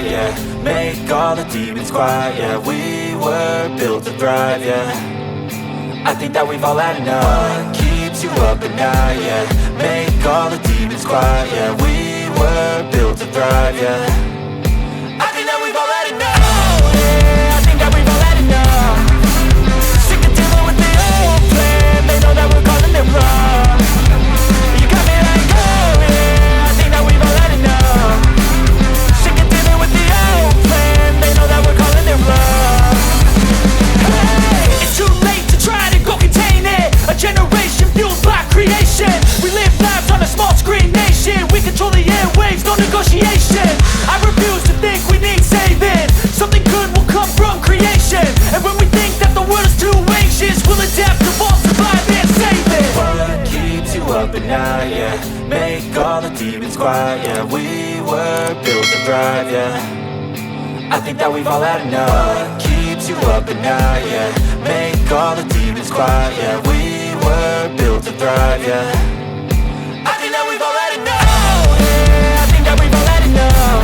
yeah. Make all the demons quiet, yeah. We were built to thrive, yeah. I think that we've all had enough. What keeps you up at night, yeah. Make all the demons quiet, yeah. We were built to thrive, yeah. I think that we've all had enough. Oh yeah, I think that we've all had enough. Sick of dealing with the old plan. They know that we're calling it wrong. You got me like, oh yeah, I think that we've all had enough. Sick of dealing with the old plan. They know that we're calling it wrong. Hey, it's too late to try to go contain it. A generation fueled by creation. We live lives on a small screen nation. We control the airwaves, no negotiation. I refuse to think we need saving. Something good will come from creation. And when we think that the world is too anxious, we'll adapt, evolve, survive and save it. What keeps you up at night, yeah. Make all the demons quiet, yeah. We were built to thrive, yeah. I think that we've all had enough. What keeps you up at night, yeah. Make all the demons quiet, yeah. We were built to thrive, yeah. I think that we've all had enough. Oh yeah, I think that we've all had enough.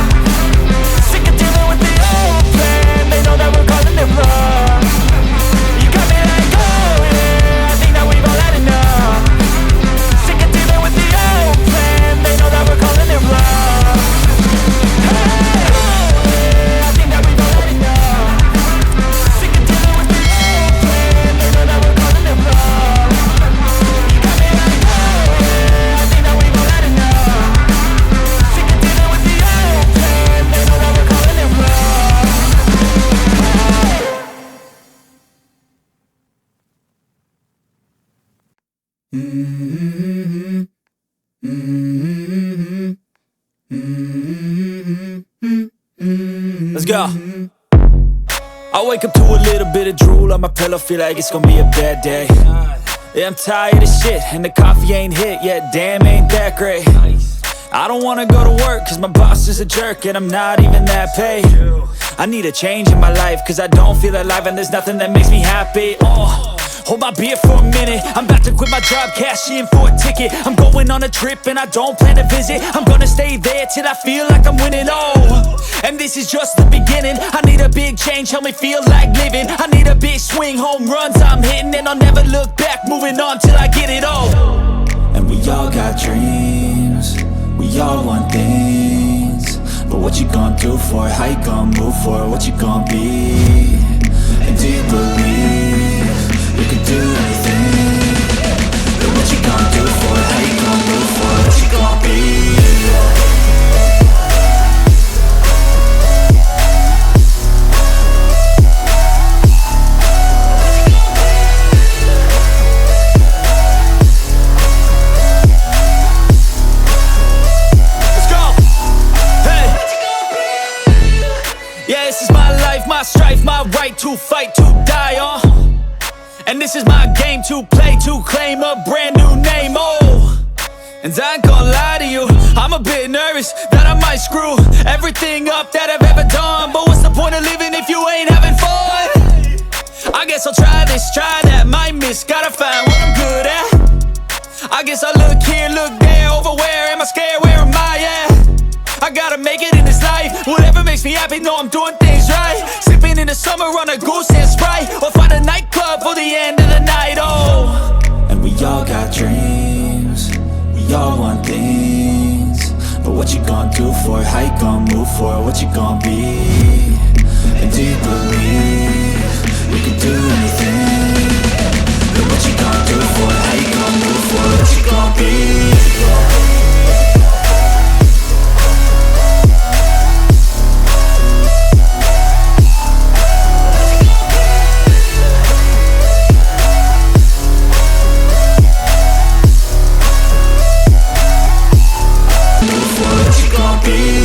Sick of dealing with the old plan. They know that we're calling it wrong. You got me like, oh yeah, I think that we've all had enough. Sick of dealing with the old plan. They know that we're calling it wrong. Hey, oh yeah, I think that we've all had enough. Sick of dealing with the old plan. They know that we're calling it wrong. You got me like, oh yeah, I think that we've all had enough. Sick of dealing with the old plan. They know that we're calling it wrong. Let's go. I wake up to a little bit of drool on my pillow, feel like it's gonna be a bad day. Yeah, I'm tired of shit, and the coffee ain't hit yet, damn, ain't that great. I don't wanna go to work, cause my boss is a jerk, and I'm not even that paid. I need a change in my life, cause I don't feel alive, and there's nothing that makes me happy. Hold my beer for a minute, I'm about to quit my job, cash in for a ticket. I'm going on a trip and I don't plan to visit. I'm gonna stay there till I feel like I'm winning, and this is just the beginning. I need a big change, help me feel like living. I need a big swing, home runs I'm hitting, and I'll never look back, moving on till I get it all. And we all got dreams, we all want things. But what you gonna do for it, how you gonna move for it, what you gonna be? And do you believe you can do anything? But what you gonna do for it, how you gonna move for it, what you gonna be? My strife, my right to fight, to die on. And this is my game to play, to claim a brand new name, And I ain't gonna lie to you, I'm a bit nervous that I might screw everything up that I've ever done. But what's the point of living if you ain't having fun? I guess I'll try this, try that, might miss, gotta find what I'm good at. I guess I look here, look there, over where am I scared, where am I at? I gotta make it in this life. Whatever makes me happy, know I'm doing things right. Sipping in the summer on a goose and Sprite, or find a nightclub for the end of the night, And we all got dreams, we all want things. But what you gonna do for it, how you gonna move for it, what you gonna be? And do you believe you can do anything? But what you gonna do for it, how you gonna move for it, what you gonna be? What you gonna be?